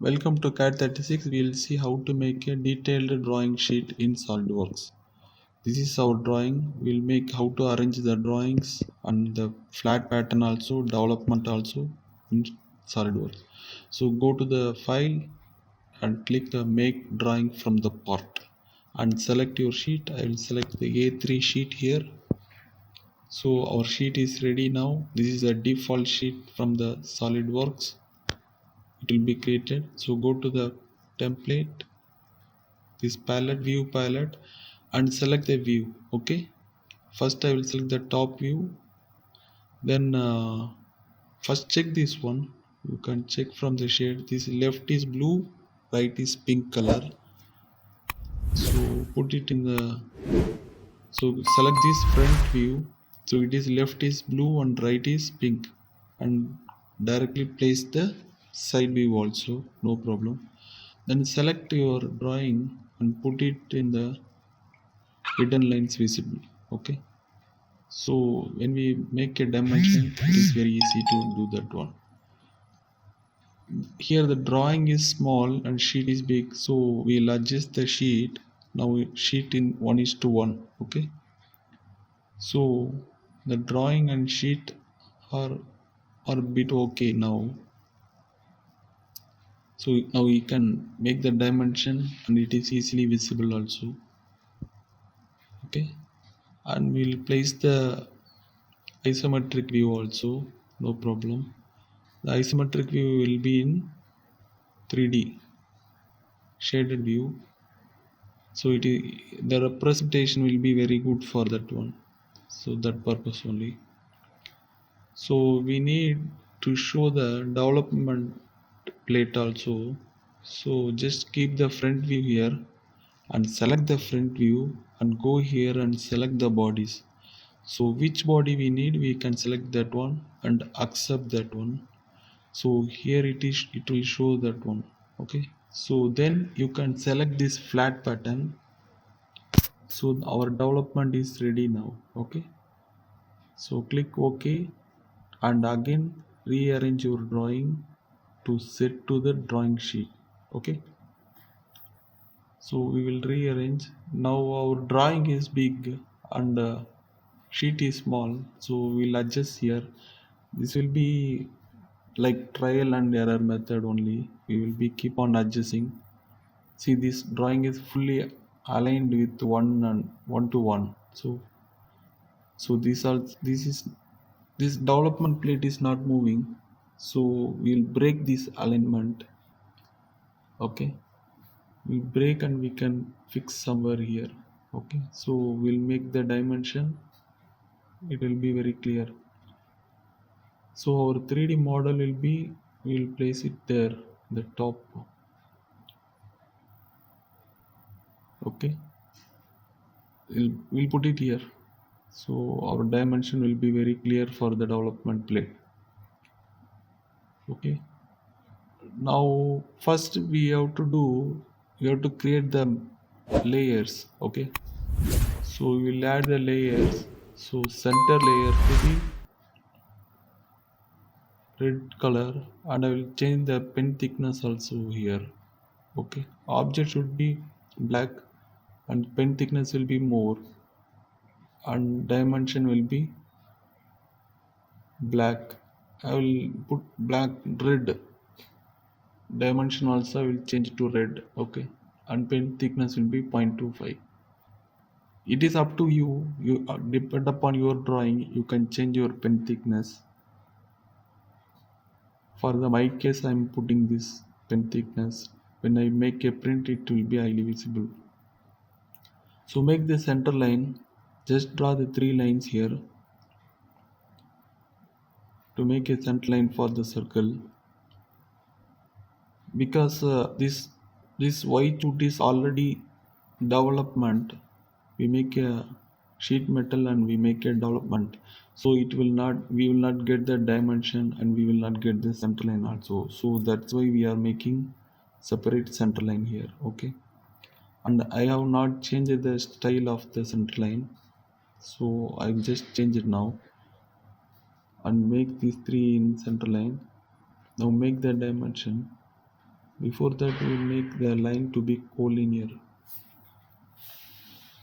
Welcome to CAD 36. We will see how to make a detailed drawing sheet in SolidWorks. This is our drawing. We'll make how to arrange the drawings and the flat pattern also, development also in SolidWorks. So go to the file and click the make drawing from the part and select your sheet. I will select the A3 sheet here. So our sheet is ready now. This is a default sheet from the SolidWorks. It will be created. So go to the template, this palette, view palette, and select the view. Okay, first I will select the top view. Then first check this one. You can check from the shade. This left is blue, right is pink color. So put it in the, so select this front view. So it is left is blue and right is pink, and directly place the side view also, no problem. Then select your drawing and put it in the hidden lines visible. Okay, so when we make a dimension, it is very easy to do that one. Here the drawing is small and sheet is big, so we'll adjust the sheet. Now sheet in 1:1. Okay, so the drawing and sheet are a bit okay now. So now we can make the dimension and it is easily visible also. Okay, and we'll place the isometric view also, no problem. The isometric view will be in 3D shaded view, so the representation will be very good for that one. So that purpose only. So we need to show the development plate also. So just keep the front view here and select the front view and go here and select the bodies. So which body we need, we can select that one and accept that one. So here it will show that one. Okay, so then you can select this flat pattern. So our development is ready now. Okay, so click OK and again rearrange your drawing to set to the drawing sheet. Okay, so we will rearrange. Now our drawing is big and sheet is small, so we'll adjust here. This will be like trial and error method only. We will be keep on adjusting. See, this drawing is fully aligned with one and one to one. So this development plate is not moving, so we'll break this alignment. Okay, we break and we can fix somewhere here. Okay, so we'll make the dimension, it will be very clear. So our 3D model will be, we'll place it there, the top. Okay, we'll put it here. So our dimension will be very clear for the development plate. Okay, now first we have to create the layers. Okay, so we will add the layers. So center layer to be red color, and I will change the pen thickness also here. Okay, object should be black and pen thickness will be more and dimension will be black. I will put black, red. Dimension also will change to red. Okay, and pen thickness will be 0.25. It is up to you. You depend upon your drawing. You can change your pen thickness. For the my case, I am putting this pen thickness. When I make a print, it will be highly visible. So make the center line. Just draw the 3 lines here to make a center line for the circle. Because this white wood is already development, we make a sheet metal and we make a development, so we will not get the dimension and we will not get the center line also. So that's why we are making separate center line here. Okay, and I have not changed the style of the center line, so I will just change it now and make these 3 in center line. Now make the dimension. Before that, we will make the line to be collinear.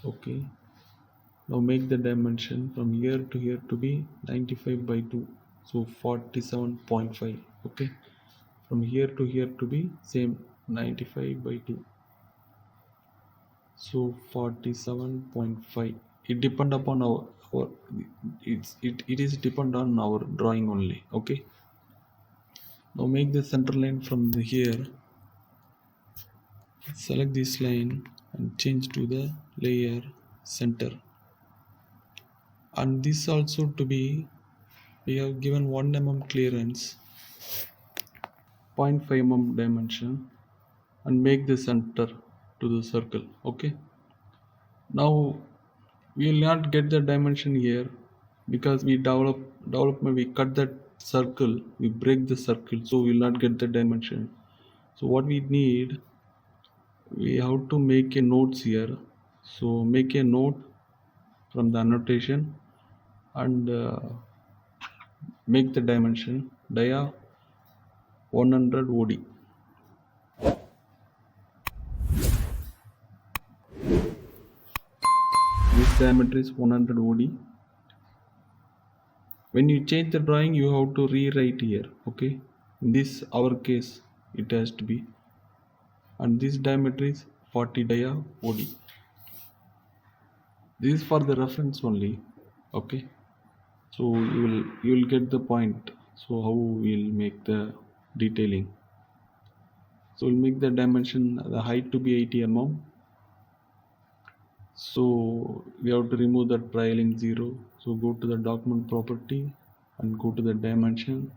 Okay. Now make the dimension from here to here to be 95 by 2. So 47.5. Okay. From here to here to be same 95 by 2. So 47.5. It depend upon our it is depend on our drawing only. Okay. Now make the center line from the here. Select this line and change to the layer center. And this also to be, we have given 1 mm clearance, 0.5 mm dimension, and make the center to the circle. Okay. Now we will not get the dimension here because we development, we cut that circle, we break the circle, so we will not get the dimension. So what we need, we have to make a notes here. So make a note from the annotation and make the dimension dia 100 OD. This diameter is 100 OD. When you change the drawing, you have to rewrite here. Okay. In this our case, it has to be, and this diameter is 40 dia OD. This is for the reference only. Okay. So you will get the point. So how we'll make the detailing. So we'll make the dimension, the height to be 80 mm. So we have to remove the trailing 0. So go to the document property and go to the dimension.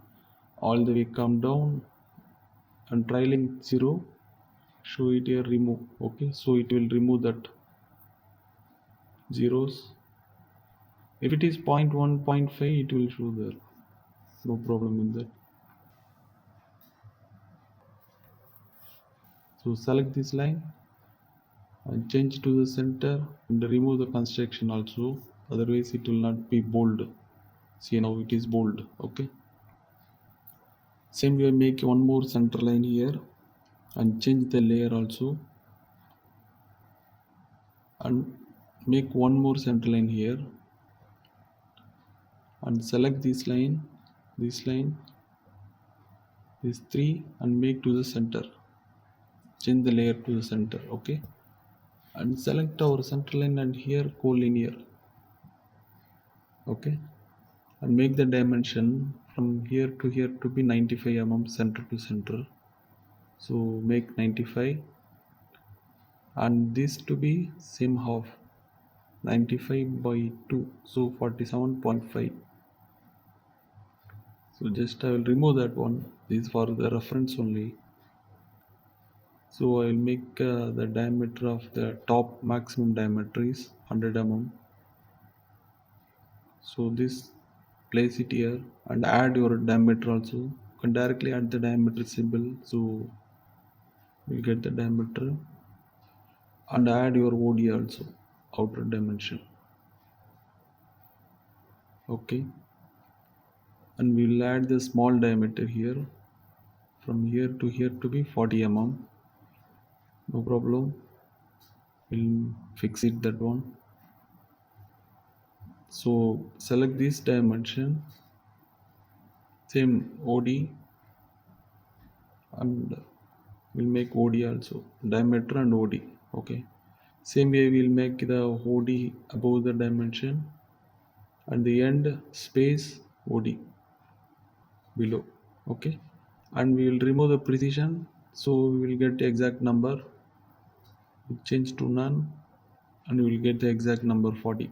All the way come down and trailing 0. Show it here, remove. Okay, so it will remove that zeros. If it is 0.1, 0.5, it will show there. No problem in that. So select this line and change to the center and remove the construction also. Otherwise it will not be bold. See, now it is bold. Okay. Same way, make one more center line here and change the layer also and make one more center line here and select this line, this 3, and make to the center. Change the layer to the center. Okay. And select our center line and here collinear. Okay. And make the dimension from here to be 95 mm center to center. So make 95 and this to be same half, 95 by 2, so 47.5. So just I will remove that one. This is for the reference only. So I will make the diameter of the top maximum diameter is 100 mm. So this, place it here and add your diameter also. You can directly add the diameter symbol. So we'll get the diameter and add your OD also, outer dimension. Okay. And we'll add the small diameter here from here to be 40 mm. No problem. We'll fix it that one. So select this dimension, same OD, and we'll make OD also, diameter and OD. Okay. Same way we'll make the OD above the dimension and the end space OD below. Okay. And we will remove the precision, so we will get the exact number. We'll change to none and we will get the exact number 40.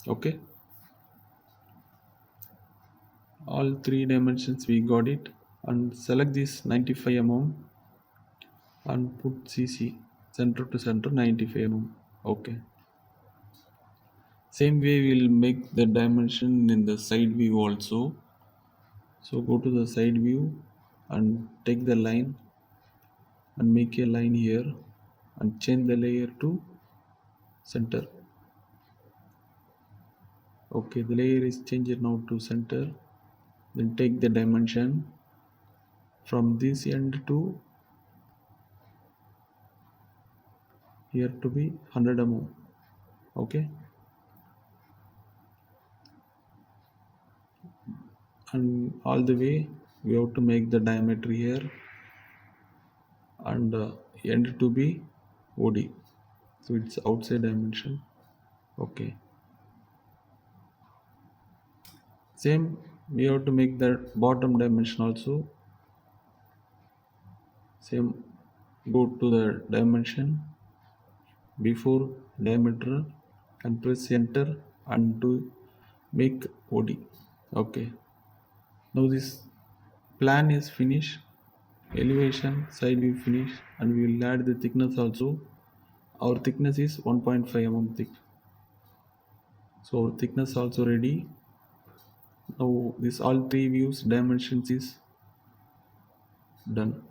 Okay. All 3 dimensions we got it, and select this 95 mm and put CC, center to center 95 mm. Okay. Same way we'll make the dimension in the side view also. So go to the side view and take the line and make a line here and change the layer to center. Okay, the layer is changed now to center. Then take the dimension from this end to here to be 100 mm. Okay, and all the way we have to make the diameter here, and end to be OD, so it's outside dimension. Okay, same we have to make the bottom dimension also. Same, go to the dimension before diameter and press enter and to make OD. Okay, now this plan is finished, elevation side view finish, and we will add the thickness also. Our thickness is 1.5 mm thick, so our thickness also ready. Now this all three views dimensions is done,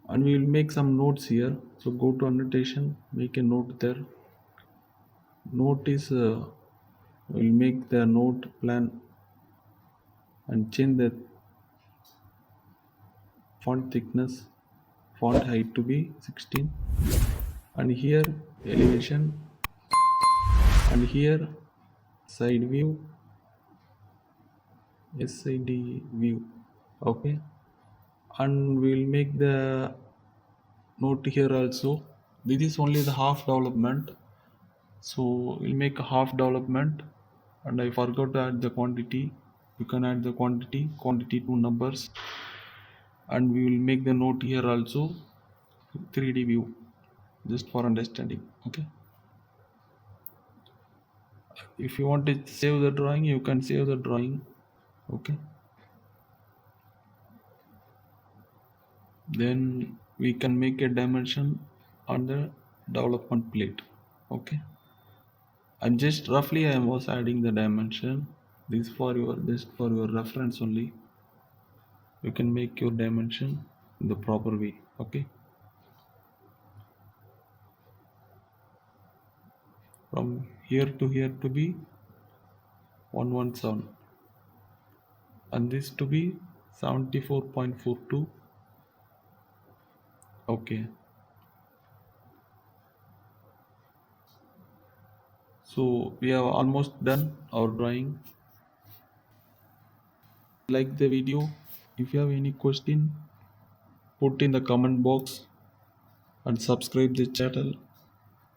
and we will make some notes here. So go to annotation, make a note there. Note is we'll make the note plan and change the font thickness, font height to be 16, and here elevation, and here side view, SID view. Okay, and we'll make the note here also. This is only the half development, so we'll make a half development. And I forgot to add the quantity. You can add the quantity to numbers, and we will make the note here also 3D view, just for understanding. Okay, if you want to save the drawing, you can save the drawing. Okay, then we can make a dimension on the development plate. Okay, and just roughly I was adding the dimension. This for your, just for your reference only. You can make your dimension in the proper way. Okay, from here to be 117, and this to be 74.42. Okay, so we have almost done our drawing. Like the video. If you have any question, put in the comment box and subscribe the channel.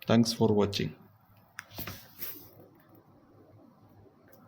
Thanks for watching.